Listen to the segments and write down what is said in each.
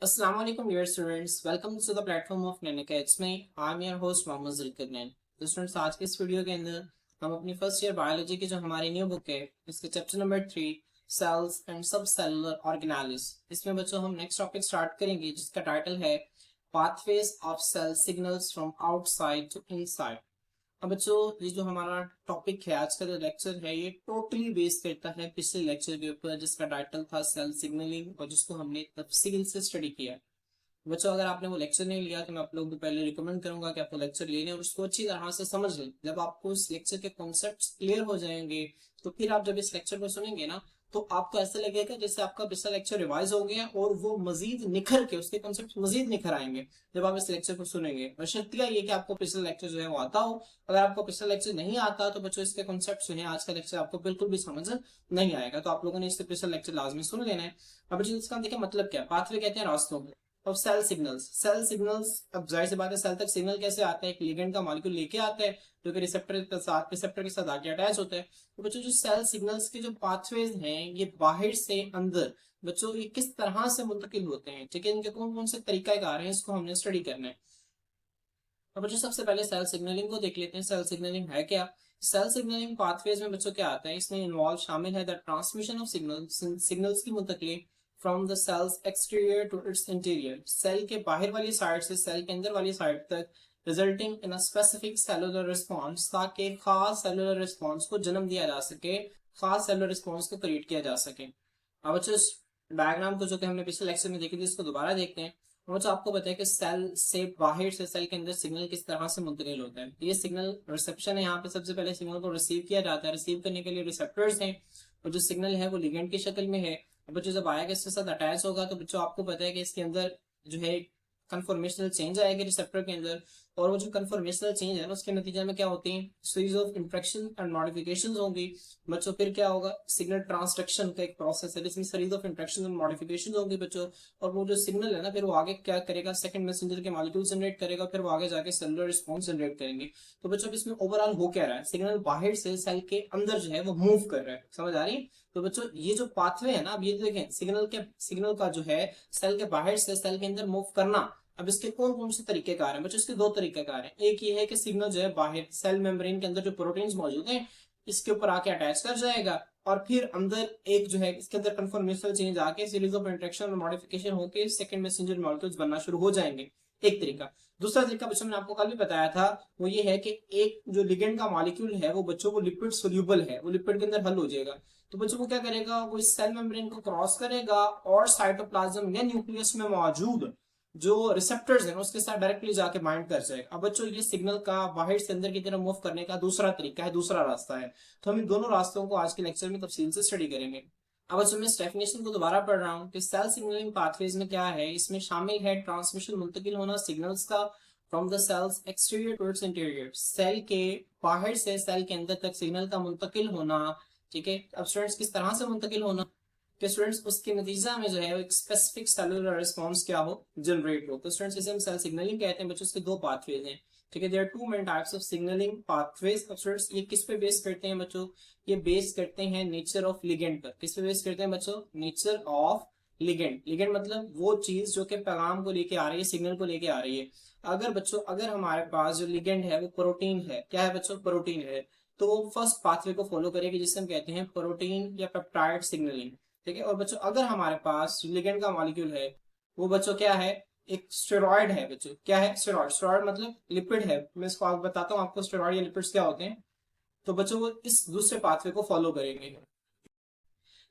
Assalamu alaikum dear students, welcome to the platform of Nanika. It's me, I'm your host Mohammad Zulkarnain. तो students आज के इस video के अंदर हम अपनी फर्स्ट ईयर बायोलॉजी की जो हमारी न्यू बुक है इसके चैप्टर नंबर 3 सेल्स एंड सब सेलुलर ऑर्गेनाइल्स, इसमें बच्चों हम नेक्स्ट टॉपिक स्टार्ट करेंगे जिसका टाइटल है pathways of cell signals from outside to inside. अब बच्चों ये जो हमारा टॉपिक है आज का जो लेक्चर है ये टोटली बेस करता है पिछले लेक्चर के ऊपर जिसका टाइटल था सेल सिग्नलिंग और जिसको हमने तफसील से स्टडी किया। बच्चों अगर आपने वो लेक्चर नहीं लिया तो मैं आप लोगों को पहले रिकमेंड करूंगा कि आप वो लेक्चर ले लें और उसको अच्छी तरह से समझ लें। जब आपको इस लेक्चर के कॉन्सेप्ट्स क्लियर हो जाएंगे तो फिर आप जब इस लेक्चर को सुनेंगे ना तो आपको ऐसा लगेगा जैसे आपका पिछला लेक्चर रिवाइज हो गया और वो मजीद निखर के उसके कॉन्सेप्ट मजीद निखर आएंगे जब आप इस लेक्चर को सुनेंगे। बशर्ते ये कि आपको पिछला लेक्चर जो है वो आता हो। अगर आपको पिछला लेक्चर नहीं आता तो बच्चों इसके कॉन्सेप्ट सुने, आज का लेक्चर आपको बिल्कुल भी समझ नहीं आएगा, तो आप लोगों ने इससे पिछला लेक्चर लाजमी सुन लेना है। अब बच्चों इसका देखिए मतलब क्या, पाथवे कहते हैं रास्तों को। अब सेल सिग्नल्स अब जाहिर सी बात है सेल तक सिग्नल कैसे आता है, एक लिगेंड का मॉलिक्यूल लेके आता है जो कि रिसेप्टर के साथ आके अटैच होता है। तो बच्चों जो सेल सिग्नल्स के जो पाथवेज हैं ये बाहर से अंदर बच्चों ये किस तरह से मुंतकिल होते हैं, ठीक है, इनके कौन कौन से तरीकाकार हैं इसको हमने स्टडी करना है। अब बच्चों सबसे पहले सेल सिग्नलिंग को देख लेते हैं। सेल सिग्नलिंग है क्या? सेल सिग्नलिंग पाथवेज में बच्चों क्या आता है, इसमें इन्वॉल्व शामिल है द ट्रांसमिशन ऑफ सिग्नल्स की मुंतकली from the sales exterior to its interior, cell के बाहर वाली साइड से सेल के अंदर वाली साइड तक, resulting in a specific cellular response, ताकि खास सेलुलर रिस्पॉन्स को जन्म दिया जा सके, खास सेलुलर रिस्पॉन्स को क्रिएट किया जा सके। अब बच्चों इस डायग्राम को जो कि हमने पिछले लेक्चर में देखी थी इसको दोबारा देखते हैं। और बच्चों आपको पता है कि सेल से बाहर से सेल के अंदर सिग्नल किस तरह से मुंतकिल होता है। ये सिग्नल रिसेप्शन है, यहाँ पे सबसे पहले सिग्नल को रिसीव किया जाता है, रिसीव करने के लिए रिसेप्टर्स हैं और जो सिग्नल है वो लिगेंड की शक्ल में है। बच्चों जब आएगा इसके साथ अटैच होगा तो बच्चों आपको पता है कि इसके अंदर जो है कन्फॉर्मेशनल चेंज आएगा रिसेप्टर के अंदर, और वो जो कन्फॉर्मेशनल चेंज है ना उसके नतीजे में क्या होती है, series of interaction and modifications होंगी। बच्चों फिर क्या होगा, सिग्नल ट्रांसडक्शन का एक प्रोसेस है जिसमें series of interaction and modifications होंगी बच्चों। और वो जो सिग्नल है ना फिर वो आगे क्या करेगा, सेकंड मैसेंजर के मॉलिक्यूल जनरेट करेगा, फिर वो आगे जाके सेलुलर रिस्पॉन्स जनरेट करेंगे। तो बच्चों इसमें ओवरऑल हो क्या रहा है, सिग्नल बाहर से सेल के अंदर जो है वो मूव कर रहा है, समझ आ रही है। तो बच्चों ये जो पाथवे है ना, अब ये देखें सिग्नल का जो है सेल के बाहर से सेल के अंदर मूव करना। अब इसके कौन कौन से तरीके कार हैं बच्चों, इसके दो तरीके कार हैं। एक ये है कि सिग्नल जो है बाहर सेल मेम्ब्रेन के अंदर जो प्रोटीन्स मौजूद हैं इसके ऊपर आके अटैच कर जाएगा और फिर अंदर एक जो है इसके अंदर कन्फर्मेशनल चेंज आके सीरीज ऑफ इंट्रैक्शन और मॉडिफिकेशन होके सेकंड मैसेंजर मॉलिक्यूल्स बनना शुरू हो जाएंगे, एक तरीका। दूसरा तरीका बच्चों मैंने आपको कल भी बताया था वो ये है कि एक जो लिगेंड का मॉलिक्यूल है वो बच्चों को लिपिड सोल्यूबल है, वो लिपिड के अंदर हल हो जाएगा। तो बच्चों को क्या करेगा, वो इस सेल मेम्ब्रेन को क्रॉस करेगा और साइटोप्लाज्म या न्यूक्लियस में मौजूद जो रिसेप्टर्स हैं उसके साथ डायरेक्टली जाके बाइंड कर जाएगा। अब बच्चों ये सिग्नल का बाहर से अंदर की तरफ मूव करने का दूसरा तरीका है, दूसरा रास्ता है। तो हम इन दोनों रास्तों को आज के लेक्चर में तफसील से स्टडी करेंगे। अब बच्चों मैं इस डेफिनेशन को दोबारा पढ़ रहा हूँ कि सेल सिग्नलिंग पाथवेज में क्या है, इसमें शामिल है ट्रांसमिशन मुंतकिल होना सिग्नल्स का from the sales exterior to its interior, cell के बाहर से सेल के अंदर तक सिग्नल का मुंतकिल होना। ठीक है, अब स्टूडेंट्स किस तरह से मुंतकिल होना कि स्टूडेंट्स उसके नतीजा में जो है एक स्पेसिफिक सेलुलर रिस्पॉन्स क्या हो, जनरेट हो। तो स्टूडेंट्स इसे हम सेल सिग्नलिंग कहते हैं बच्चों, इसके दो पाथवेज हैं। ठीक है, there are two main types of signalling pathways. अब स्टूडेंट्स ये किस पे बेस करते हैं बच्चों, ये बेस करते हैं नेचर ऑफ लिगेंड पर। किस पे बेस करते हैं बच्चों, नेचर ऑफ लिगेंड। लिगेंड मतलब वो चीज जो कि पैगाम को लेके आ रही है, सिग्नल को लेके आ रही है। अगर हमारे पास जो लिगेंड है वो प्रोटीन है, क्या है बच्चों, प्रोटीन है, तो वो फर्स्ट पाथवे को फॉलो करेगी जिसे हम कहते हैं प्रोटीन या पेप्टाइड सिग्नलिंग। ठीक है, और बच्चों अगर हमारे पास लिगेंड का मॉलिक्यूल है वो बच्चों क्या है, एक स्टेरॉइड है बच्चों। क्या है स्टेरॉइड, स्टेरॉइड मतलब लिपिड है। मैं इसको आपको बताता हूँ आपको स्टेरॉइड या लिपिड्स क्या होते हैं। तो बच्चों वो इस दूसरे पाथवे को फॉलो करेंगे।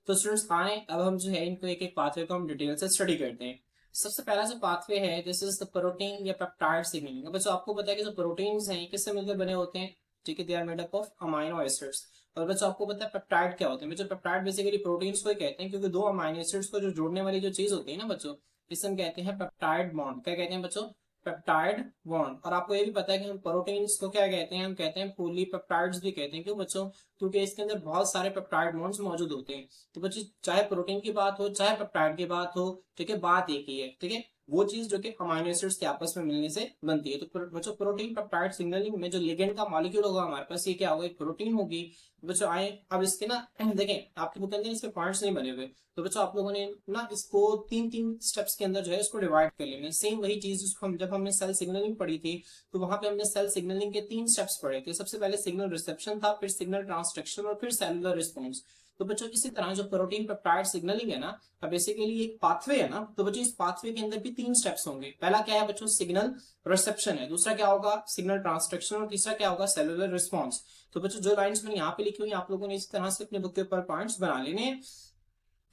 तो स्टूडेंट्स आए अब हम जो है इनको एक एक पाथवे को हम डिटेल से स्टडी करते हैं। सबसे पहला जो पाथवे है दिस इज द प्रोटीन या पेप्टाइड सिग्नलिंग। बच्चों आपको पता है कि जो प्रोटीन्स हैं किससे मिलकर बने होते हैं, ठीक है, they are made up of amino acids. और बच्चों आपको पता है पेप्टाइड क्या होते हैं, बच्चों पेप्टाइड बेसिकली प्रोटीन्स को ही कहते हैं क्योंकि दो अमाइनो एसिड्स को जो जोड़ने वाली जो चीज होती है ना बच्चों, इसे हम कहते हैं पेप्टाइड बॉन्ड। क्या कहते हैं बच्चों, पेप्टाइड बॉन्ड। और आपको ये भी पता है कि हम प्रोटीन्स को क्या कहते हैं, हम कहते हैं पॉलीपेप्टाइड्स भी कहते हैं। क्यों बच्चों, क्योंकि इसके अंदर बहुत सारे पेप्टाइड बॉन्ड्स मौजूद होते हैं। तो बच्चों चाहे प्रोटीन की बात हो चाहे पेप्टाइड की बात हो, ठीक है, बात एक ही है। ठीक है, वो चीज जो कि अमीनो एसिड्स के आपस में मिलने से बनती है। तो बच्चों प्रोटीन पेप्टाइड सिग्नलिंग में जो लिगेंड का मॉलिक्यूल होगा हमारे पास ये क्या होगा, एक प्रोटीन होगी बच्चों आए अब इसके ना देखें आपकी बुक के अंदर इसके पॉइंट्स नहीं बने हुए, तो बच्चों आप लोगों ने ना इसको तीन तीन स्टेप्स के अंदर जो है इसको डिवाइड कर लेना है। सेम वही चीज जिसको हम जब हमने सेल सिग्नलिंग पढ़ी थी, तो वहां पे हमने सेल सिग्नलिंग के तीन स्टेप्स पढ़े थे। सबसे पहले सिग्नल रिसेप्शन था, फिर सिग्नल ट्रांसडक्शन और फिर सेलुलर रिस्पॉन्स। तो बच्चों इसी तरह जो प्रोटीन पेप्टाइड सिग्नलिंग है ना, अब बेसिकली एक पाथवे है ना, तो बच्चों इस पाथवे के अंदर भी तीन स्टेप्स होंगे। पहला क्या है बच्चों, सिग्नल रिसेप्शन है, दूसरा क्या होगा सिग्नल ट्रांसडक्शन और तीसरा क्या होगा सेलुलर रिस्पॉन्स। तो बच्चों जो लाइंस मैंने यहाँ पे लिखी हुई आप लोगों ने इस तरह से अपने बुक के ऊपर पॉइंट्स बना लेने हैं।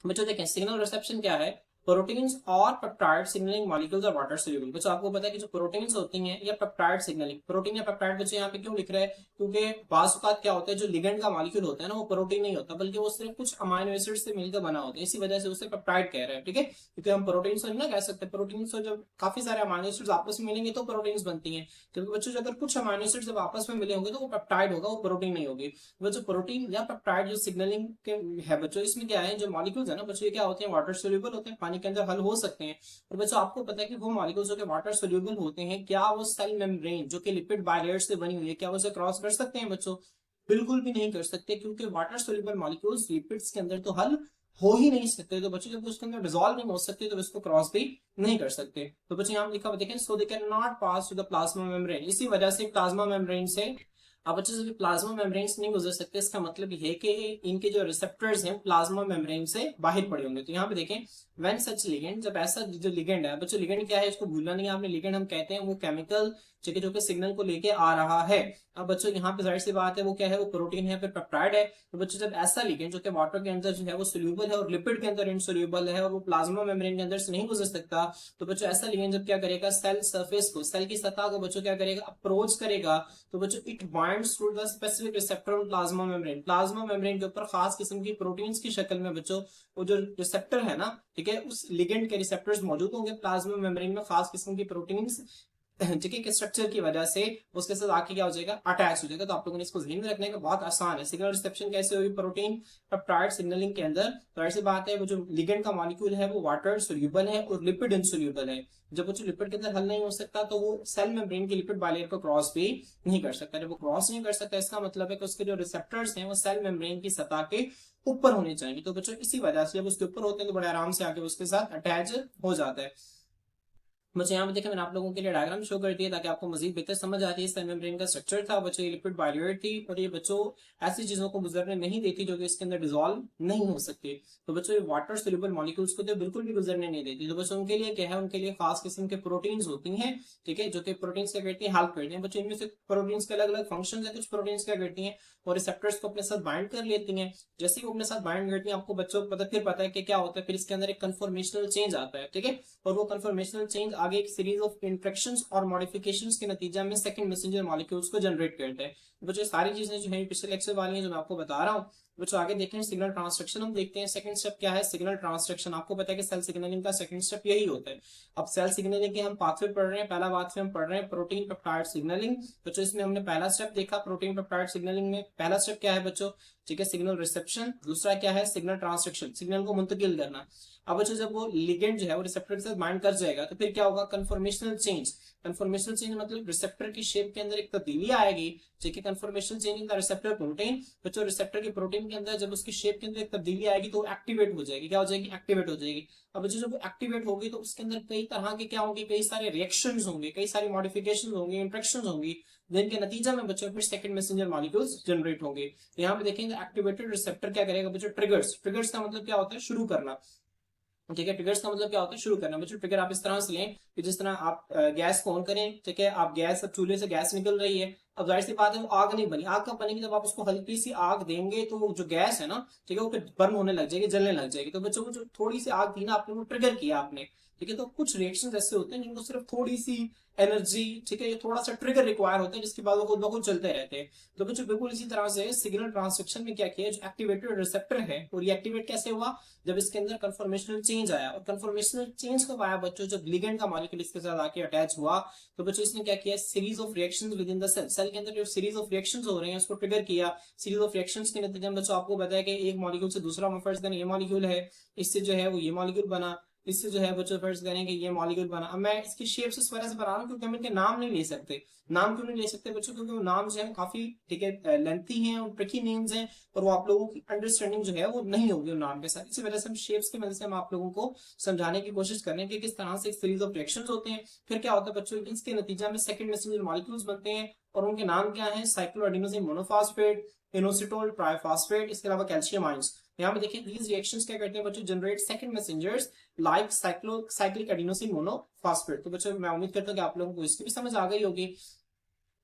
बच्चों देखें सिग्नल रिसेप्शन क्या है, प्रोटीन्स और पेप्टाइड सिग्नलिंग मॉलिक्यूल्स और वाटर सोल्यूबल। बच्चों आपको पता है कि जो प्रोटीन्स होती हैं या पेप्टाइड सिग्नलिंग, प्रोटीन या पेप्टाइड बच्चों यहाँ पे क्यों लिख रहे हैं, क्योंकि बाज़ औक़ात क्या होता है जो लिगेंड का मॉलिक्यूल होता है ना वो प्रोटीन नहीं होता, बल्कि वो सिर्फ कुछ अमाइनो एसिड से मिलकर बना होता है, इसी वजह से उसे पेप्टाइड कह रहे हैं। ठीक है, क्योंकि हम प्रोटीन तो नहीं ना कह सकते, प्रोटीन तो जब काफी सारे अमाइनो एसिड्स आपस में मिलेंगे तो प्रोटीन्स बनती हैं, क्योंकि बच्चों अगर कुछ अमाइनो एसिड्स जब आपस में मिले होंगे तो वो पेप्टाइड होगा, वो प्रोटीन नहीं होगी। बच्चों प्रोटीन या पेप्टाइड जो सिग्नलिंग के है बच्चों, इसमें क्या है जो मॉलिक्यूल्स है ना बच्चों, ये क्या होते हैं वाटर सोल्यूबल होते हैं, पानी के अंदर हल हो सकते हैं। और बच्चों आपको पता है कि वो मॉलिक्यूल्स जो कि वाटर सोल्यूबल होते हैं, क्या वो सेल मेम्ब्रेन जो कि लिपिड बायलेयर से बनी हुई है, क्या वो उसे क्रॉस कर सकते हैं बच्चों? बिल्कुल भी नहीं कर सकते, क्योंकि वाटर सोल्यूबल मॉलिक्यूल्स लिपिड्स के अंदर तो हल हो ही नहीं सकते। तो बच्चों जब उसके अंदर डिसॉल्व नहीं हो सकते तो इसको क्रॉस भी नहीं कर सकते। तो बच्चों यहाँ लिखा हुआ देखें, so they can not pass to the plasma membrane, इसी वजह से प्लाज्मा मेम्ब्रेन से अब बच्चों से प्लाज्मा मेम्ब्रेन से नहीं गुजर सकते। इसका मतलब ये है कि इनके जो रिसेप्टर्स हैं प्लाज्मा मेम्ब्रेन से बाहर पड़े होंगे। तो यहाँ पे देखें व्हेन सच लिगेंड, जब ऐसा जो लिगेंड है बच्चों, लिगेंड क्या है इसको भूलना नहीं है आपने, लिगेंड हम कहते हैं वो केमिकल जो कि सिग्नल को लेके आ रहा है। अब बच्चों यहाँ पे जाहिर सी बात है वो क्या है, वो प्रोटीन है फिर पेप्टाइड है। तो बच्चों जब ऐसा लिगेंड जो कि वाटर के अंदर जो है वो सोल्यूबल है और लिपिड के अंदर इनसोल्यूबल है और वो प्लाज्मा मेम्ब्रेन के अंदर से नहीं गुजर सकता, तो बच्चों ऐसा लिगेंड जब क्या करेगा, सेल सरफेस को, सेल की सतह को बच्चों क्या करेगा, अप्रोच करेगा। तो बच्चों it binds to the specific receptor on plasma membrane, plasma membrane के ऊपर खास किस्म की प्रोटीन्स की शक्ल में बच्चों वो जो रिसेप्टर है ना, ठीक है, उस लिगेंड के रिसेप्टर्स मौजूद होंगे प्लाज्मा मेम्ब्रेन में, खास किस्म की प्रोटीन्स ठीक है स्ट्रक्चर की वजह से उसके साथ आके क्या हो जाएगा, अटैच हो जाएगा। तो आप लोगों ने इसको ध्यान में रखने का बहुत आसान है। सिग्नल रिसेप्शन कैसे होगी प्रोटीन पेप्टाइड सिग्नलिंग के अंदर, तो ऐसी बात है वो जो लिगेंड का मॉलिक्यूल है वो वाटर सोल्यूबल है और लिपिड इनसोल्यूबल है। जब वो लिपिड के अंदर हल नहीं हो सकता तो वो सेल मेम्ब्रेन की लिपिड बायलेयर को क्रॉस भी नहीं कर सकता। जब वो क्रॉस नहीं कर सकता इसका मतलब है कि उसके जो रिसेप्टर्स हैं वो सेल मेम्ब्रेन की सतह के ऊपर होने चाहिए। तो बच्चों इसी वजह से जब उसके ऊपर होते हैं तो बड़े आराम से आके उसके साथ अटैच हो जाता है। बच्चों यहाँ पे देखिए मैंने आप लोगों के लिए डायग्राम शो कर दिया ताकि आपको मजीद बेहतर समझ आती है। सेल मेम्ब्रेन का स्ट्रक्चर था बच्चों, ये लिपिड बायलेयर थी और ये बच्चों ऐसी चीजों को गुजरने नहीं देती जो कि इसके अंदर डिसॉल्व नहीं हो सकती। तो बच्चों ये वाटर सोल्यूबल मॉलिक्यूल्स को तो बिल्कुल भी गुजरने नहीं देती। तो बच्चों उनके लिए क्या है, उनके लिए खास किस्म के प्रोटीन्स होती हैं, ठीक है, जो कि प्रोटीन्स क्या करती है, हेल्प करती है। बच्चों इनमें से प्रोटीन्स के अलग अलग फंक्शन है, कुछ प्रोटीन्स क्या करती हैं और रिसेप्टर्स को अपने साथ बाइंड कर लेती हैं। जैसे ही वो अपने साथ बाइंड करती हैं आपको बच्चों पता है कि क्या होता है, फिर इसके अंदर एक कन्फॉर्मेशनल चेंज आता है, ठीक है, और वो कन्फॉर्मेशनल चेंज आगे एक सीरीज ऑफ इंट्रैक्शंस और मॉडिफिकेशंस के नतीजा में सेकंड मैसेंजर मॉलिक्यूल्स को जनरेट करते हैं। बच्चों सारी चीजें जो है पिछले लेक्चर वाली हैं जो मैं आपको बता रहा हूँ। बच्चों आगे देखें सिग्नल ट्रांसडक्शन हम देखते हैं। सेकंड स्टेप क्या है, सिग्नल ट्रांसडक्शन। आपको पता है कि सेल सिग्नलिंग का सेकंड स्टेप यही होता है। अब सेल सिग्नलिंग के हम पाथवे पढ़ रहे हैं, पहला पाथवे हम पढ़ रहे हैं प्रोटीन पेप्टाइड सिग्नलिंग। बच्चों इसमें हमने पहला स्टेप देखा प्रोटीन पेप्टाइड सिग्नलिंग में, पहला स्टेप क्या है बच्चों, ठीक है, सिग्नल रिसेप्शन। दूसरा क्या है, सिग्नल ट्रांसडक्शन, सिग्नल को मुंतकिल करना। अब बच्चों जब वो लिगेंड जो है वो रिसेप्टर के साथ बाइंड कर जाएगा तो फिर क्या होगा, कन्फॉर्मेशनल चेंज। कन्फॉर्मेशनल चेंज मतलब रिसेप्टर की शेप के अंदर एक तब्दीली आएगी, ठीक है, conformational change in the receptor protein. बच्चों रिसेप्टर के प्रोटीन के अंदर जब उसकी शेप के अंदर एक तब्दीली आएगी तो एक्टिवेट हो जाएगी, क्या हो जाएगी, एक्टिवेट हो जाएगी। अब बच्चों जब एक्टिवेट होगी तो उसके अंदर कई तरह के क्या होंगे, कई सारे रिएक्शंस होंगे, कई सारी मॉडिफिकेशन होंगे, इंट्रैक्शंस होंगी, जिनके नतीजा में बच्चों फिर सेकंड मैसेंजर मॉलिक्यूल्स जनरेट होंगे। तो यहाँ पे देखेंगे एक्टिवेटेड रिसेप्टर क्या करेगा बच्चों, ट्रिगर्स। ट्रिगर्स का मतलब क्या होता है, शुरू करना, ठीक है। ट्रिगर्स का मतलब क्या होता है, शुरू करना। बच्चों ट्रिगर आप इस तरह से लें कि जिस तरह आप गैस को ऑन करें, ठीक है, आप गैस, अब चूल्हे से गैस निकल रही है, अब जाहिर सी बात है वो आग नहीं बनी, आग कब बनेगी, जब आप उसको हल्की सी आग देंगे तो वो जो गैस है ना, ठीक है, वो फिर बर्न होने लग जाएगी, जलने लग जाएगी। तो बच्चों को जो थोड़ी सी आग थी ना, आपने वो ट्रिगर किया आपने, ठीक है। तो कुछ रिएक्शन ऐसे होते हैं जिनको सिर्फ थोड़ी सी एनर्जी, ठीक है, ये थोड़ा सा ट्रिगर रिक्वायर होता है, जिसके बाद वो खुद ब खुद चलते रहते हैं। तो बच्चों बिल्कुल इसी तरह से सिग्नल ट्रांसडक्शन में क्या किया, जो एक्टिवेटेड रिसेप्टर है वो रिएक्टिवेट कैसे हुआ, जब इसके अंदर कन्फॉर्मेशनल चेंज आया। और कन्फॉर्मेशनल चेंज कब आया बच्चों, जब लिगेंड का मॉलिक्यूल इसके साथ आके अटैच हुआ। तो बच्चों इसने क्या किया, series of reactions within the cell, cell के अंदर जो सीरीज ऑफ रिएक्शंस हो रहे हैं उसको ट्रिगर किया। सीरीज ऑफ रिएक्शंस के नतीजे में बच्चों आपको बताया कि एक मॉलिक्यूल से दूसरा फर्स्ट ये मॉलिक्यूल है, इससे जो है वो ये मॉलिक्यूल बना, इससे जो है बच्चों फर्ज करें कि ये मॉलिक्यूल बना। अब मैं इसकी शेप्स इस वजह से बना रहा हूँ क्योंकि हम इनके नाम नहीं ले सकते। नाम क्यों नहीं ले सकते बच्चों? क्योंकि वो नाम जो है काफी ठीक है लेंथी हैं और ट्रिकी नेम्स हैं, और वो आप लोगों की अंडरस्टैंडिंग जो है वो नहीं होगी उन नाम के साथ। इसी वजह से हम शेप्स की मदद से हम आप लोगों को समझाने की कोशिश कर रहे हैं कि किस तरह से एक सीरीज ऑफ रिएक्शंस होते हैं, फिर क्या होता है बच्चों, इसके नतीजा में सेकंड मैसेंजर मॉलिक्यूल्स बनते हैं, और उनके नाम क्या है? साइक्लोएडेनोसिन मोनोफॉस्फेट, इनोसिटोल ट्राइफॉस्फेट, इसके अलावा कैल्शियम आयंस। यहाँ पे देखिए these रिएक्शंस क्या करते हैं बच्चों? Generate second messengers like cyclic adenosine monophosphate. तो बच्चों मैं उम्मीद करता हूँ कि आप लोगों को इसकी भी समझ आ गई होगी।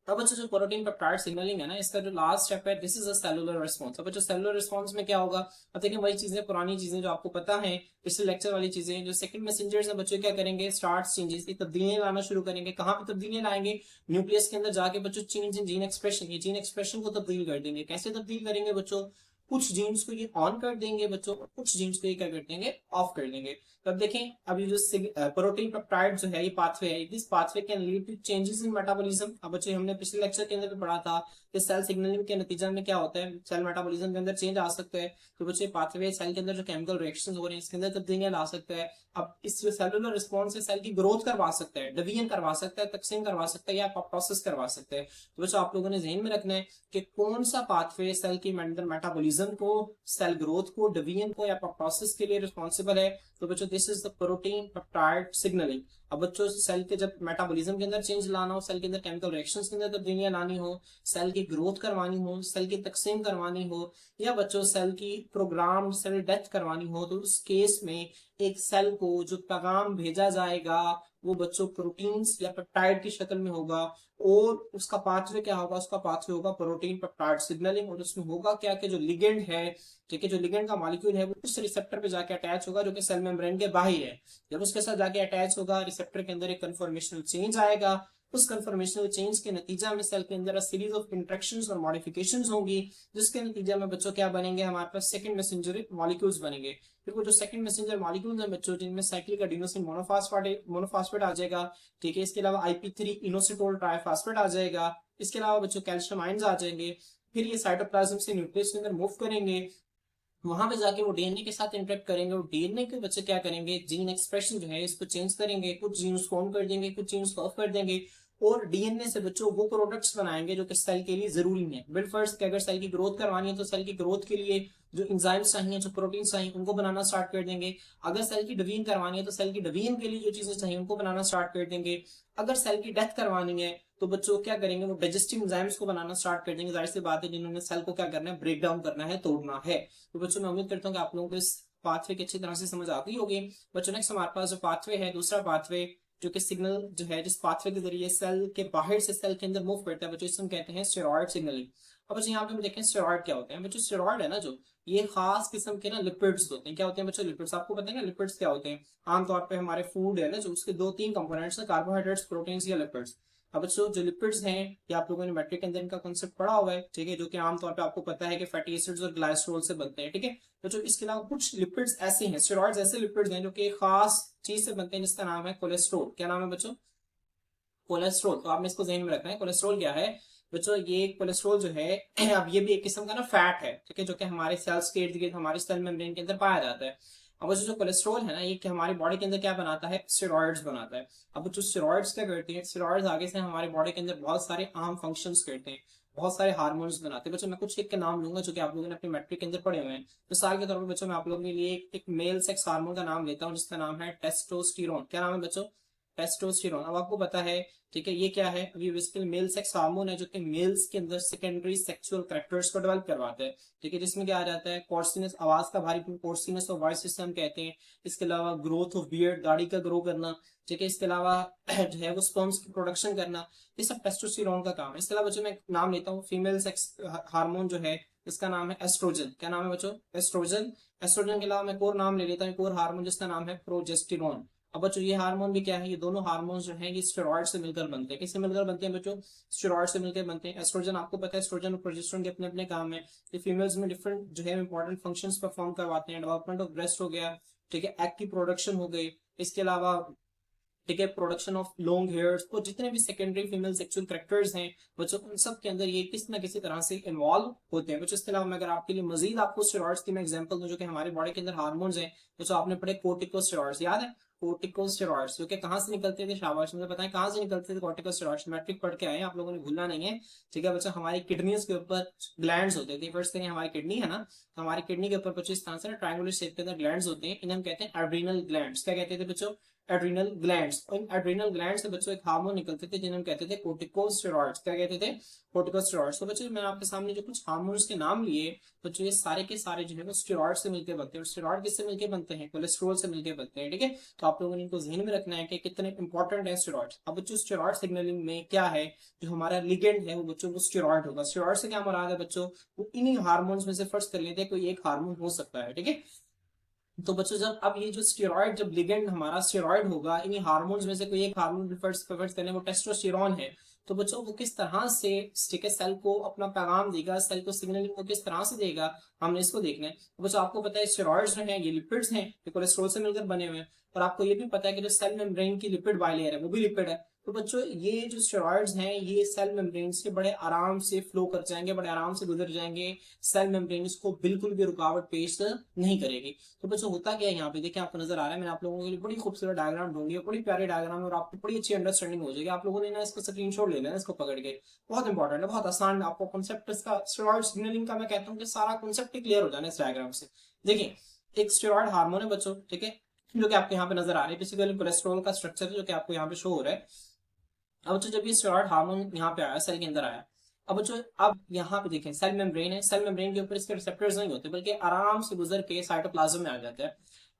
अब बच्चों जो प्रोटीन पेप्टाइड सिग्नलिंग है ना, इसका जो लास्ट स्टेप है, this is a cellular response. अब बच्चों सेलुलर रिस्पांस में क्या होगा? अब देखिए वही चीजें, पुरानी चीजें जो आपको पता है पिछले लेक्चर वाली चीजें, जो सेकंड मैसेंजर्स हैं बच्चों क्या करेंगे? स्टार्ट चेंजेस की तब्दीलियां लाना शुरू करेंगे। कहाँ पे तब्दीलियां लाएंगे? न्यूक्लियस के अंदर जाके बच्चों चेंज इन जीन एक्सप्रेशन, ये जीन एक्सप्रेशन को तब्दील कर देंगे। कैसे तब्दील करेंगे बच्चों? कुछ जीन्स को ये ऑन कर देंगे बच्चों, कुछ जीन्स को ये क्या कर देंगे? ऑफ कर देंगे। तब देखें अब ये जो प्रोटीन पेप्टाइड जो है ये पाथवे है, this pathway can lead to changes in metabolism. अब बच्चों हमने पिछले लेक्चर के अंदर भी पढ़ा था कि सेल सिग्नलिंग के नतीजे में क्या होता है? सेल मेटाबॉलिज्म के अंदर चेंज आ सकता है। तो बच्चों पाथवे सेल के अंदर जो केमिकल रिएक्शंस हो रहे हैं इसके अंदर तब्दीलियां ला सकता है। अब इस सेलुलर रिस्पॉन्स से सेल की ग्रोथ करवा सकता है, डिवीजन करवा सकता है, तकसीम करवा सकता है, या प्रोसेस करवा सकता है। तो बच्चों आप लोगों ने ध्यान में रखना है कि कौन सा पाथवे सेल की मेटाबॉलिज्म को, सेल ग्रोथ को, डिवीजन को या प्रोसेस के लिए रिस्पॉन्सिबल है। तो बच्चों this is the protein peptide signalling. अब बच्चों सेल के जब मेटाबॉलिज्म के अंदर चेंज लाना हो, सेल के अंदर केमिकल रिएक्शंस के अंदर तब्दीलियां लानी हो, सेल की ग्रोथ करवानी हो, सेल की तकसीम करवानी हो, या बच्चों सेल की प्रोग्राम सेल डेथ करवानी हो, तो उस केस में एक सेल को जो पैगाम भेजा जाएगा वो बच्चों प्रोटीन्स या पेप्टाइड की शक्ल में होगा, और उसका पाथवे क्या होगा? उसका पाथवे होगा प्रोटीन पेप्टाइड सिग्नलिंग। और उसमें होगा क्या कि जो लिगेंड है, ठीक है, जो लिगेंड का मॉलिक्यूल है वो उस रिसेप्टर पे जाके अटैच होगा जो कि सेल मेम्ब्रेन के बाहर है। जब उसके साथ जाके अटैच होगा, रिसेप्टर के अंदर एक कन्फर्मेशनल चेंज आएगा। उस कन्फर्मेशनल चेंज के नतीजा में सेल के अंदर सीरीज ऑफ इंटरेक्शंस और मॉडिफिकेशंस होंगी, जिसके नतीजे में बच्चों क्या बनेंगे? हमारे पास सेकंड मैसेंजर मॉलिक्यूल्स बनेंगे। फिर वो जो सेकंड मैसेंजर मॉलिक्यूल्स हैं बच्चों, जिनमें साइक्लिक एडिनोसिन मोनोफॉस्फेट आ जाएगा, ठीक है, इसके अलावा IP3 इनोसिटोल ट्राइफॉस्फेट आ जाएगा, इसके अलावा बच्चों कैल्शियम आयंस आ जाएंगे। फिर ये साइटोप्लाज्म से न्यूक्लियस के अंदर मूव करेंगे, वहां पे जाके वो डीएनए के साथ इंटरेक्ट करेंगे, और डीएनए के बच्चे क्या करेंगे? जीन एक्सप्रेशन जो है इसको चेंज करेंगे, कुछ जीन्स को ऑन कर देंगे, कुछ जीन्स को ऑफ कर देंगे, और डीएनए से बच्चों वो प्रोडक्ट्स बनाएंगे जो कि सेल के लिए जरूरी है। बिल्ड फर्स्ट कि अगर सेल की ग्रोथ करवानी है तो सेल की ग्रोथ के लिए जो इंजाइम्स चाहिए, जो प्रोटीन चाहिए, उनको बनाना स्टार्ट कर देंगे। अगर सेल की डिवीजन करवानी है तो सेल की डिवीजन के लिए जो चीजें चाहिए उनको बनाना स्टार्ट कर देंगे। अगर सेल की डेथ करवानी है तो बच्चों क्या करेंगे? वो डाइजेस्टिव एंजाइम्स को बनाना स्टार्ट कर देंगे। जाहिर सी बात है जिन्होंने सेल को क्या करना है? ब्रेक डाउन करना है, तोड़ना है। तो बच्चों मैं उम्मीद करता हूँ कि आप लोगों को इस पाथवे की अच्छी तरह से समझ आती होगी। बच्चों नेक्स्ट हमारे पास जो पाथवे है, दूसरा पाथवे जो कि सिग्नल जो है, जिस पाथवे के जरिए सेल के बाहर से सेल के अंदर मूव करता है बच्चों, इसको हम कहते हैं स्टेरॉयड सिग्नलिंग। अब बच्चों यहाँ पे हम देखें स्टेरॉयड क्या होते हैं। बच्चों स्टेरॉयड है ना जो, ये खास किस्म के ना लिपिड्स होते हैं। क्या होते हैं बच्चों? लिपिड्स। आपको पता है ना लिपिड्स क्या होते हैं? आमतौर पर हमारे फूड है ना जो, उसके दो तीन कंपोनेंट्स है, कार्बोहाइड्रेट्स, प्रोटीन्स या लिपिड्स। अब बच्चों जो लिपिड्स हैं, ये आप लोगों ने मैट्रिक के अंदर इनका कॉन्सेप्ट पढ़ा हुआ है, ठीक है, जो कि आमतौर पे आपको पता है कि फैटी एसिड्स और ग्लाइसरॉल से बनते हैं, ठीक है। बच्चों इसके अलावा कुछ लिपिड्स ऐसे हैं, स्टेरॉइड्स ऐसे लिपिड्स हैं जो कि खास चीज से बनते हैं जिसका नाम है कोलेस्ट्रॉल। क्या नाम है बच्चों? कोलेस्ट्रॉल। तो आपने इसको ध्यान में रखना है। कोलेस्ट्रॉल क्या है बच्चों? ये कोलेस्ट्रॉल जो है अब ये भी एक किस्म का ना फैट है, ठीक है, जो कि हमारे सेल्स के इर्द गिर्द, हमारे सेल मेम्ब्रेन के अंदर पाया जाता है। अब बच्चों जो कोलेस्ट्रॉल है ना, ये कि हमारी बॉडी के अंदर क्या बनाता है? स्टेरॉइड्स बनाता है। अब जो स्टेरॉइड्स क्या करते हैं? स्टेरॉइड्स आगे से हमारे बॉडी के अंदर बहुत सारे आम फंक्शंस करते हैं, बहुत सारे हार्मोन्स बनाते हैं। बच्चों मैं कुछ एक के नाम लूंगा जो कि आप लोगों ने अपने मैट्रिक के अंदर पढ़े हुए हैं। मिसाल के तौर पर बच्चों मैं आप लोगों के लिए एक मेल सेक्स हार्मोन का नाम लेता हूँ जिसका नाम है टेस्टोस्टेरोन। क्या नाम है बच्चों? टेस्टोस्टेरोन। अब आपको पता है, ठीक है, ये क्या है? ये बेसिकली मेल सेक्स हार्मोन है जो कि मेल्स के अंदर सेकेंडरी सेक्सुअल कैरेक्टर्स को डेवलप करवाता है, ठीक है, जिसमें क्या आ जाता है? कॉर्सिनस, आवाज का भारीपन, कॉर्सिनस ऑफ वॉइस सिस्टम कहते हैं। इसके अलावा ग्रोथ ऑफ बियर्ड, दाढ़ी का ग्रो करना, ठीक है, इसके अलावा जो है वो स्पर्म्स की प्रोडक्शन करना, ये सब टेस्टोस्टेरोन का काम है। इसके अलावा बच्चों मैं नाम लेता हूँ फीमेल सेक्स हार्मोन जो है, इसका नाम है एस्ट्रोजन। क्या नाम है बच्चों? एस्ट्रोजन। एस्ट्रोजन के अलावा मैं एक और नाम ले लेता हूँ, एक और हार्मोन जिसका नाम है प्रोजेस्टेरोन। अब बच्चों ये हार्मोन भी क्या है? ये दोनों हार्मोन्स जो हैं ये स्टेरॉइड से मिलकर बनते हैं। किससे मिलकर बनते हैं बच्चों? स्टेरॉइड से मिलकर बनते हैं। एस्ट्रोजन आपको पता है, एस्ट्रोजन और प्रोजेस्टेरोन के अपने अपने काम है। ये फीमेल्स में डिफरेंट जो है इंपॉर्टेंट फंक्शंस परफॉर्म करवाते हैं। डेवलपमेंट ऑफ ब्रेस्ट हो गया, ठीक है, एग की प्रोडक्शन हो गई, इसके अलावा ठीक है, प्रोडक्शन ऑफ लॉन्ग हेयर्स, और जितने भी सेकेंडरी फीमेल सेक्सुअल कैरेक्टर्स हैं बच्चों, उन सब के अंदर ये किसी ना किसी तरह से इन्वॉल्व होते हैं बच्चों। इसके अलावा मैं अगर आपके लिए मजीद आपको स्टेरॉइड्स की मैं एग्जांपल दूं जो कि हमारे बॉडी के अंदर हार्मोन्स हैं बच्चों, आपने पढ़े कोर्टिकोस्टेरॉइड्स, याद है कोर्टिकोस्टेरॉइड्स, जो कि कहाँ से निकलते थे, शाबाश मुझे बताएं कहाँ से निकलते थे कोर्टिकोस्टेरॉइड्स, मैट्रिक पढ़ के आए हैं आप लोगों ने, भूलना नहीं है, ठीक है बच्चों। हमारी किडनीज के ऊपर ग्लैंड्स होते थे, फर्स्ट थिंग हमारी किडनी है ना, तो हमारी किडनी के ऊपर बच्चों इस तरह से ट्रायंगुलर शेप के अंदर ग्लैंड्स होते हैं, इन्हें हम कहते हैं एड्रीनल ग्लैंड्स। क्या कहते थे बच्चों, एड्रीनल ग्लैंड्स। इन एड्रीनल ग्लैंड से बच्चों एक हार्मोन निकलते थे जिन्हें हम कहते थे कोर्टिकोस्टेरॉइड्स। क्या कहते थे, कोर्टिकोस्टेरॉइड्स। तो बच्चों मैंने आपके सामने जो कुछ हार्मोन्स के नाम लिए बच्चों, ये सारे के सारे जो है वो स्टेरॉइड से मिलकर बनते हैं, और स्टेरॉइड किससे मिलकर बनते हैं, कोलेस्ट्रॉल से मिलकर बनते हैं, ठीक है। तो आप लोगों ने इनको ध्यान में रखना है कि कितने इंपॉर्टेंट है स्टेरॉइड्स। अब बच्चों स्टेरॉइड सिग्नलिंग में क्या है, जो हमारा लिगेंड है वो बच्चों वो स्टेरॉइड होगा। स्टेरॉइड से क्या मुराद है बच्चों, वो इन्हीं हार्मोन्स में से फर्स्ट कर लेते हैं कोई एक हार्मोन हो सकता है, ठीक है। तो बच्चों जब अब ये जो स्टेरॉइड, जब लिगेंड हमारा स्टेरॉइड होगा, इन्हीं हार्मोन्स में से कोई एक हार्मोन प्रेफर्स करने, वो टेस्टोस्टेरोन है, तो बच्चों वो किस तरह से ठीक है सेल को अपना पैगाम देगा, सेल को सिग्नलिंग को किस तरह से देगा, हमने इसको देखना है। तो बच्चों आपको पता है स्टेरॉइड्स जो है ये लिपिड्स हैं, ये कोलेस्ट्रॉल से मिलकर बने हुए हैं, और आपको ये भी पता है कि जो सेल मेम्ब्रेन की लिपिड बाइलेयर है वो भी लिपिड है। तो बच्चों ये जो स्टेरॉइड्स हैं ये सेल मेम्ब्रेन से बड़े आराम से फ्लो कर जाएंगे, बड़े आराम से गुजर जाएंगे, सेल मेम्ब्रेन इसको बिल्कुल भी रुकावट पेश नहीं करेगी। तो बच्चों होता क्या है यहाँ पे, देखिए आपको नजर आ रहा है, मैंने आप लोगों के लिए बड़ी खूबसूरत डायग्राम ढूंढी है, बड़ी प्यारी डायग्राम है, और आपको बड़ी अच्छी अंडरस्टैंडिंग हो जाएगी। आप लोगों ने ना इसको स्क्रीनशॉट ले लेना, इसको पकड़ के, बहुत इंपॉर्टेंट है, बहुत आसान आपको कॉन्सेप्ट इसका स्टेरॉइड सिग्नलिंग का मैं कहता हूँ कि सारा कॉन्सेप्ट क्लियर हो जाना इस डायग्राम से। देखिए एक स्टेरॉइड हार्मोन है बच्चों, ठीक है, जो कि आपको यहाँ पे नजर आ रहा है, बेसिकली कोलेस्ट्रॉल का स्ट्रक्चर है जो कि आपको यहाँ पे शो हो रहा है। अब जो जब ये स्टेरॉइड हार्मोन यहाँ पे आया, सेल के अंदर आया, अब जो अब यहाँ पे देखें सेल मेम्ब्रेन है, सेल मेम्ब्रेन के ऊपर इसके रिसेप्टर्स नहीं होते बल्कि आराम से गुजर के साइटोप्लाज्म में आ जाता है।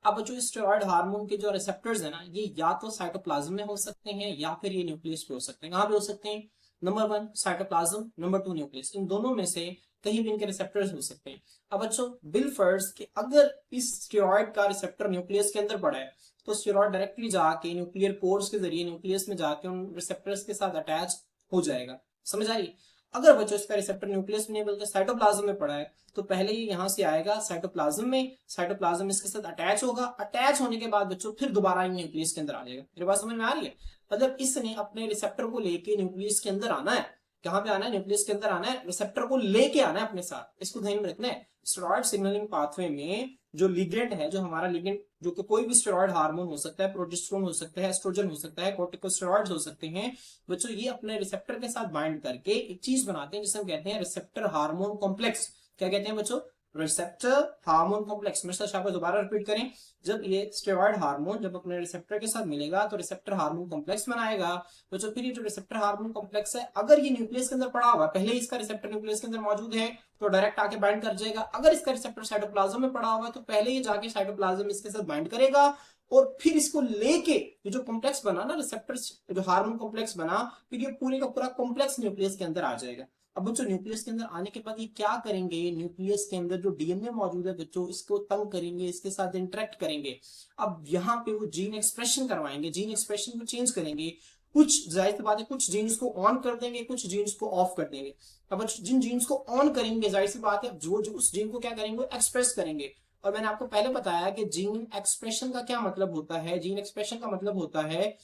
अब जो स्टेरॉइड हार्मोन के जो रिसेप्टर्स है ना, ये या तो साइटोप्लाज्म में हो सकते हैं या फिर ये न्यूक्लियस पे हो सकते हैं। कहाँ पे हो सकते हैं, नंबर 1 साइटोप्लाज्म, नंबर 2 न्यूक्लियस, इन दोनों में से कहीं भी इनके रिसेप्टर्स हो सकते हैं। अब बच्चों बिलफर्स कि अगर इस स्टेरॉइड का रिसेप्टर न्यूक्लियस के अंदर पड़ा है, तो स्टेरॉइड डायरेक्टली जाके न्यूक्लियर पोर्स के जरिए न्यूक्लियस में जाके उन रिसेप्टर्स के साथ अटैच हो जाएगा, समझ आई। अगर बच्चों इसका रिसेप्टर न्यूक्लियस में नहीं बल्कि साइटोप्लाज्म में पड़ा है, तो पहले ही यहाँ से आएगा साइटोप्लाज्म में, साइटोप्लाज्म इसके साथ अटैच होगा, अटैच होने के बाद बच्चों फिर दोबारा न्यूक्लियस के अंदर आ जाएगा। मेरी बात समझ में आ रही है, मतलब इसने अपने रिसेप्टर को लेके न्यूक्लियस के अंदर आना है, कहाँ पे आना है, न्यूक्लियस के अंदर आना है, रिसेप्टर को लेके आना है अपने साथ, इसको ध्यान में रखना है। स्टेरॉइड सिग्नलिंग पाथवे में जो लिगेंड है, जो हमारा लिगेंड, जो कि कोई भी स्टेरॉइड हार्मोन हो सकता है, प्रोजेस्टेरोन हो सकता है, एस्ट्रोजन हो सकता है, कोर्टिकोस्टेरॉइड्स हो सकते हैं बच्चों, ये अपने रिसेप्टर के साथ बाइंड करके एक चीज बनाते हैं जिसे हम कहते हैं रिसेप्टर हार्मोन कॉम्प्लेक्स। क्या कहते हैं बच्चों, रिसेप्टर हार्मोन कॉम्प्लेक्स। मेरे साथ दोबारा रिपीट करें, जब ये स्टेरॉइड हार्मोन जब अपने रिसेप्टर के साथ मिलेगा तो रिसेप्टर हार्मोन कॉम्प्लेक्स बनाएगा बच्चों। फिर ये जो रिसेप्टर हार्मोन कॉम्प्लेक्स है, अगर ये न्यूक्लियस के अंदर पड़ा हुआ, पहले इसका रिसेप्टर न्यूक्लियस के अंदर मौजूद है तो डायरेक्ट आके बाइंड कर जाएगा। अगर इसका रिसेप्टर साइटोप्लाज्म में पड़ा हुआ है तो पहले ही जाके साइटोप्लाज्म इसके साथ बाइंड करेगा, और फिर इसको लेके ये जो कॉम्प्लेक्स बना ना रिसेप्टर, जो हार्मोन कॉम्प्लेक्स बना, फिर ये पूरे का पूरा कॉम्प्लेक्स न्यूक्लियस के अंदर आ जाएगा। अब बच्चों न्यूक्लियस के अंदर आने के बाद ये क्या करेंगे, न्यूक्लियस के अंदर जो डीएनए मौजूद है बच्चों, इसको तंग करेंगे, इसके साथ इंटरेक्ट करेंगे। अब यहाँ पे वो जीन एक्सप्रेशन करवाएंगे, जीन एक्सप्रेशन को चेंज करेंगे, कुछ जाहिर सी बात है कुछ जीन्स को ऑन कर देंगे, कुछ जीन्स को ऑफ कर देंगे। अब जिन जीन्स को ऑन करेंगे जाहिर सी बात है जो उस जीन को क्या करेंगे, एक्सप्रेस करेंगे। और मैंने आपको पहले बताया कि जीन एक्सप्रेशन का क्या मतलब होता है, जीन एक्सप्रेशन का मतलब होता है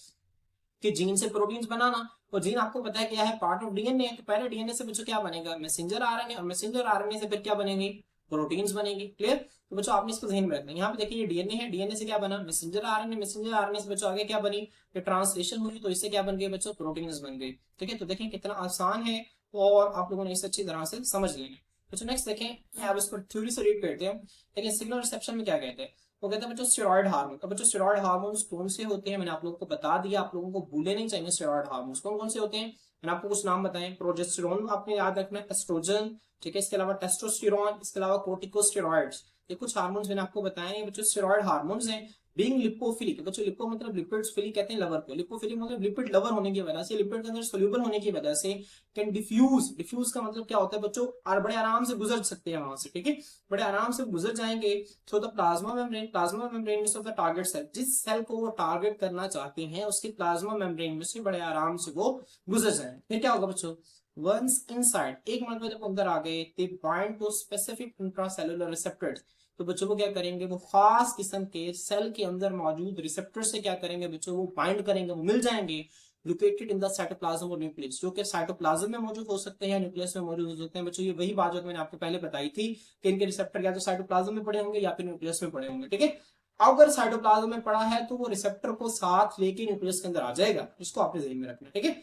कि जीन से प्रोटीन्स बनाना, और जीन आपको पता है क्या है, पार्ट ऑफ डीएनए है। तो पहले डीएनए से बच्चों क्या बनेगा, मैसेंजर आरएनए, और मैसेंजर आरएनए से फिर क्या बनेगी, प्रोटीन्स बनेगी। क्लियर। तो बच्चों आपने इसको ध्यान में रखना है। यहाँ पे देखिए ये डीएनए है, डीएनए से क्या बना, मैसेंजर आरएनए, मैसेंजर आरएनए से बच्चों आगे क्या बनी, ये ट्रांसलेशन हुई तो इससे क्या बन गई बच्चों, प्रोटीन्स बन गई। ठीक है, तो देखें कितना आसान है और आप लोगों ने इसे अच्छी तरह से समझ लेना। बच्चों नेक्स्ट देखें, अब इसको थ्योरी से रीड करते हैं। लेकिन सिग्नल रिसेप्शन में क्या कहते हैं, वो कहते हैं बच्चों स्टेरॉइड हार्मोन। अब बच्चों स्टेरॉइड हार्मोन्स कौन से होते हैं, मैंने आप लोगों को बता दिया, आप लोगों को भूले नहीं चाहिए स्टेरॉइड हार्मोन्स कौन कौन से होते हैं। मैंने आपको कुछ नाम बताएं, प्रोजेस्टेरोन आपने याद रखना है, एस्ट्रोजन, ठीक है, इसके अलावा टेस्टोस्टेरोन, इसके अलावा कोर्टिकोस्टेरॉइड्स, ये कुछ हार्मोन्स मैंने आपको बताए बच्चों स्टेरॉइड हार्मोन्स हैं। बीइंग लिपोफिलिक, बच्चों लिपो मतलब लिपिड्स, फिलिक कहते हैं लवर को, लिपोफिलिक मतलब लिपिड लवर होने की वजह से, लिपिड के अंदर सोल्यूबल होने की वजह से कैन डिफ्यूज, डिफ्यूज का मतलब क्या होता है बच्चों, और बड़े आराम से गुजर सकते हैं वहां से, ठीक है, बड़े आराम से गुजर जाएंगे through the plasma membrane. Plasma membrane of the target cell, जिस सेल को वो टारगेट करना चाहते हैं उसके प्लाज्मा मेम्ब्रेन में से बड़े आराम से वो गुजर जाए। फिर क्या होगा बच्चों, वंस इनसाइड, एक मरतबा जब अंदर आ गए, they bind to specific intracellular receptors, तो बच्चों को क्या करेंगे, वो खास किस्म के सेल के अंदर मौजूद रिसेप्टर से क्या करेंगे बच्चों, वो बाइंड करेंगे, वो मिल जाएंगे लोकेटेड इन द साइटोप्लाज्म और न्यूक्लियस, जो कि साइटोप्लाज्म में मौजूद हो सकते हैं या न्यूक्लियस में मौजूद हो सकते हैं। बच्चों ये वही बात जो मैंने आपको पहले बताई थी कि इनके रिसेप्टर या तो साइटोप्लाज्म में पड़े होंगे या फिर न्यूक्लियस में पड़े होंगे। ठीक है, अगर साइटोप्लाज्म में पड़ा है तो वो रिसेप्टर को साथ लेके न्यूक्लियस के अंदर आ जाएगा, इसको आपने ध्यान में रखना है। ठीक है,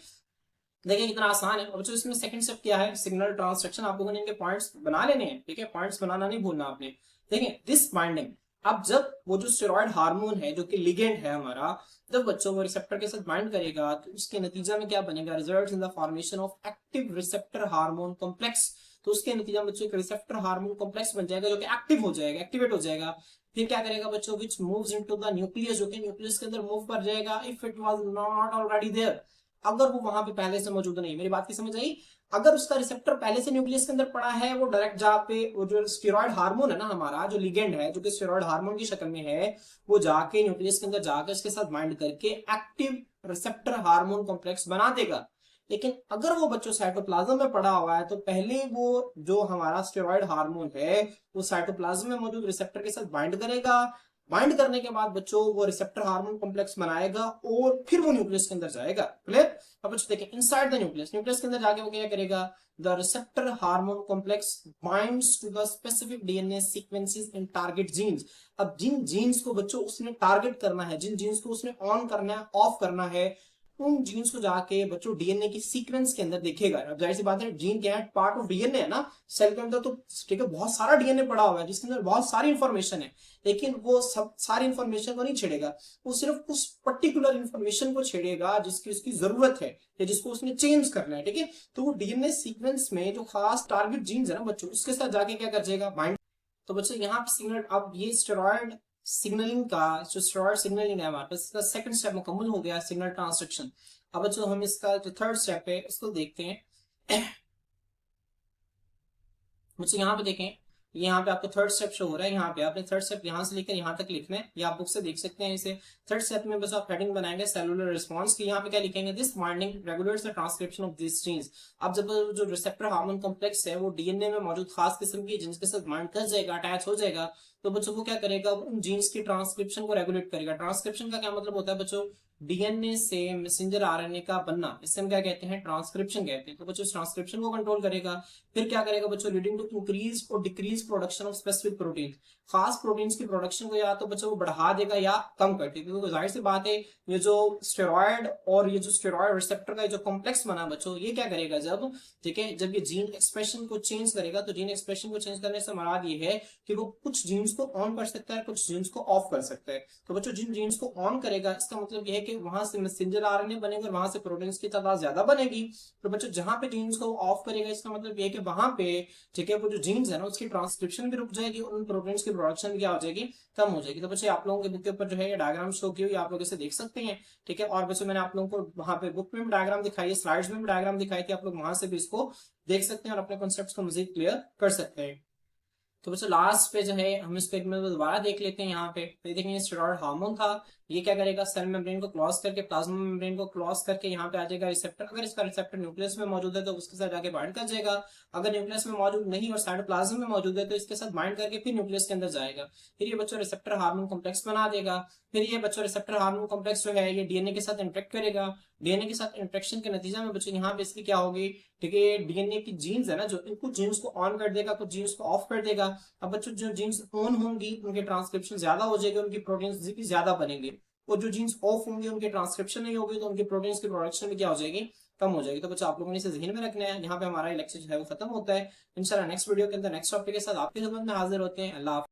देखिए कितना आसान है। और बच्चों इसमें सेकंड स्टेप क्या है, सिग्नल ट्रांसडक्शन। आप लोगों ने इनके पॉइंट्स बना लेने हैं। ठीक है, पॉइंट्स बनाना नहीं भूलना आपने। देखिए दिस बाइंडिंग, अब जब वो जो स्टेरॉइड हार्मोन है जो कि लिगेंड है हमारा, जब बच्चों को रिसेप्टर के साथ बाइंड करेगा तो उसके नतीजा में क्या बनेगा, result in the formation of active receptor hormone complex. तो उसके नतीजा में बच्चों एक रिसेप्टर हार्मोन कॉम्प्लेक्स बन जाएगा जो कि एक्टिव हो जाएगा, एक्टिवेट हो जाएगा। फिर क्या करेगा बच्चों, which moves into the nucleus, जो कि न्यूक्लियस के अंदर मूव कर जाएगा if it was not already there, अगर वो वहां पे पहले से मौजूद नहीं। मेरी बात की समझ आई, अगर उसका रिसेप्टर पहले से न्यूक्लियस के अंदर पड़ा है, वो डायरेक्ट जहाँ पे वो जो स्टेरॉइड हार्मोन है ना हमारा, जो लिगेंड है जो कि स्टेरॉइड हार्मोन की शक्ल में है, वो जाके न्यूक्लियस के अंदर जाकर इसके साथ बाइंड करके एक्टिव रिसेप्टर हार्मोन कॉम्प्लेक्स बना देगा। लेकिन अगर वो बच्चों साइटोप्लाज्म में पड़ा हुआ है तो पहले वो जो हमारा स्टेरॉइड हार्मोन है वो साइटोप्लाज्म में मौजूद रिसेप्टर के साथ बाइंड करेगा। बाइंड करने के बाद बच्चों वो रिसेप्टर हार्मोन कॉम्प्लेक्स बनाएगा और फिर वो न्यूक्लियस के अंदर जाएगा। क्लियर? अब बच्चों देखिए इनसाइड द न्यूक्लियस, न्यूक्लियस के अंदर जाके वो क्या करेगा, the receptor hormone complex binds to the specific DNA sequences in target genes. अब जिन जीन्स को बच्चों उसने टारगेट करना है, जिन जीन्स को उसने ऑन करना है, ऑफ करना है, उन जीन्स को जाके बच्चों डीएनए की सीक्वेंस के अंदर देखेगा। अब जाहिर सी बात है, जीन क्या है, पार्ट ऑफ डीएनए है ना सेल के अंदर, तो ठीक है बहुत सारा डीएनए पड़ा हुआ है जिसके अंदर बहुत सारी इंफॉर्मेशन है, लेकिन वो सब सारी इंफॉर्मेशन को नहीं छेड़ेगा, वो सिर्फ उस पर्टिकुलर इंफॉर्मेशन को छेड़ेगा जिसकी उसकी जरूरत है या जिसको उसने चेंज करना है। ठीक है, तो वो डीएनए सीक्वेंस में जो खास टारगेट जीन्स है ना बच्चों, उसके साथ जाके क्या कर जाएगा, बाइंड। तो बच्चों यहाँ पे सिग्नल, अब ये स्टेरॉइड सिग्नलिंग का जो स्टेरॉइड सिग्नलिंग है हमारे पास, इसका सेकंड स्टेप मुकम्मल हो गया, सिग्नल ट्रांसडक्शन। अब बच्चों हम इसका जो थर्ड स्टेप है उसको देखते हैं। मुझे यहाँ पे देखें, यहाँ पे आपको थर्ड स्टेप शो हो रहा है, यहाँ पे आपने थर्ड स्टेप यहाँ से लेकर यहाँ तक लिखना है, या आप बुक से देख सकते हैं इसे। थर्ड स्टेप में बस आप हेडिंग बनाएंगे सेलुलर रिस्पांस की, यहाँ पे क्या लिखेंगे, this binding regulates the transcription of this genes. अब जब जो रिसेप्टर हार्मोन कॉम्प्लेक्स है वो डीएनए में मौजूद खास किस्म की जीन्स के साथ बाइंड कर जाएगा, अटैच हो जाएगा, तो बच्चों को क्या करेगा, उन जीन्स की ट्रांसक्रिप्शन को रेगुलेट करेगा। ट्रांसक्रिप्शन का क्या मतलब होता है बच्चों, डीएनए से मैसेंजर आरएनए का बनना, इससे हम क्या कहते हैं, ट्रांसक्रिप्शन कहते हैं। तो बच्चों ट्रांसक्रिप्शन को कंट्रोल करेगा। फिर क्या करेगा बच्चों, लीडिंग टू इंक्रीज और decrease production of specific protein, खास प्रोटीन्स की प्रोडक्शन को या तो बच्चों को बढ़ा देगा या कम कर देगा। क्योंकि जाहिर सी बात है, ये जो स्टेरॉइड और ये जो स्टेरॉइड रिसेप्टर का जो कॉम्प्लेक्स बना बच्चों, ये क्या करेगा, जब ठीक है जब ये जीन एक्सप्रेशन को चेंज करेगा, तो जीन एक्सप्रेशन को चेंज करने से मराद ये है कि वो कुछ जीन्स को ऑन कर सकता है, कुछ जीन्स को ऑफ कर सकता है। तो बच्चों जिन जीन्स को ऑन करेगा, इसका मतलब ये है कि वहां से मैसेंजर आरएनए बनेगा और वहां से प्रोटीन्स की तादाद ज्यादा बनेगी। तो बच्चों जहां पे जीन्स को ऑफ करेगा, इसका मतलब ये है कि वहां पे ठीक है वो जो जीन्स है ना उसकी ट्रांसक्रिप्शन भी रुक जाएगी और उन प्रोटीन्स की प्रोडक्शन भी क्या हो जाएगी, कम हो जाएगी। तो बच्चों आप लोगों के बुक के ऊपर जो है ये डायग्राम शो की हुई, आप लोग इसे देख सकते हैं। ठीक है, और बच्चों मैंने आप लोगों को वहां पे बुक में भी डायग्राम दिखाई है, स्लाइड्स में भी डायग्राम दिखाई थी, आप लोग वहां से भी इसको देख सकते हैं और अपने कॉन्सेप्ट्स को मजीद क्लियर कर सकते हैं। तो बच्चों लास्ट पे जो है हम इसको एक मिनट दोबारा देख लेते हैं। यहाँ पे तो देखेंगे स्टेरॉइड हार्मोन था, ये क्या करेगा, सेल मेम्ब्रेन को क्रॉस करके, प्लाज्मा मेम्ब्रेन को क्रॉस करके यहाँ पे आ जाएगा रिसेप्टर। अगर इसका रिसेप्टर न्यूक्लियस में मौजूद है तो उसके साथ जाके बाइंड कर जाएगा। अगर न्यूक्लियस में मौजूद नहीं और साइटोप्लाज्म में मौजूद है तो इसके साथ बाइंड करके फिर न्यूक्लियस के अंदर जाएगा। फिर ये बच्चों रिसेप्टर हार्मोन कॉम्प्लेक्स बना देगा। फिर ये बच्चों रिसेप्टर हार्मोन कॉम्प्लेक्स जो है ये डीएनए के साथ इंटरेक्ट करेगा। डीएनए के साथ इंटरेक्शन के नतीजा में बच्चों यहाँ पे इसकी क्या होगी, ठीक है डीएनए की जीन्स है ना जो, कुछ जीन्स को ऑन कर देगा, कुछ जीन्स को ऑफ कर देगा। अब बच्चों जो जीन्स ऑन होंगी उनके ट्रांसक्रिप्शन ज्यादा हो जाएगी, उनकी प्रोटीन्स भी ज्यादा बनेंगे, और जो जीन्स ऑफ होंगे उनके ट्रांसक्रिप्शन नहीं होगी तो उनकी प्रोटीन्स की प्रोडक्शन भी क्या हो जाएगी, कम हो जाएगी। तो बच्चों आप लोगों ने इसे ध्यान में रखना है। यहाँ पे हमारा लेक्चर जो है वो खत्म होता है। इंशाल्लाह नेक्स्ट वीडियो के अंदर नेक्स्ट टॉपिक के साथ आपकी खिदमत में हाजिर होते हैं। अल्लाह।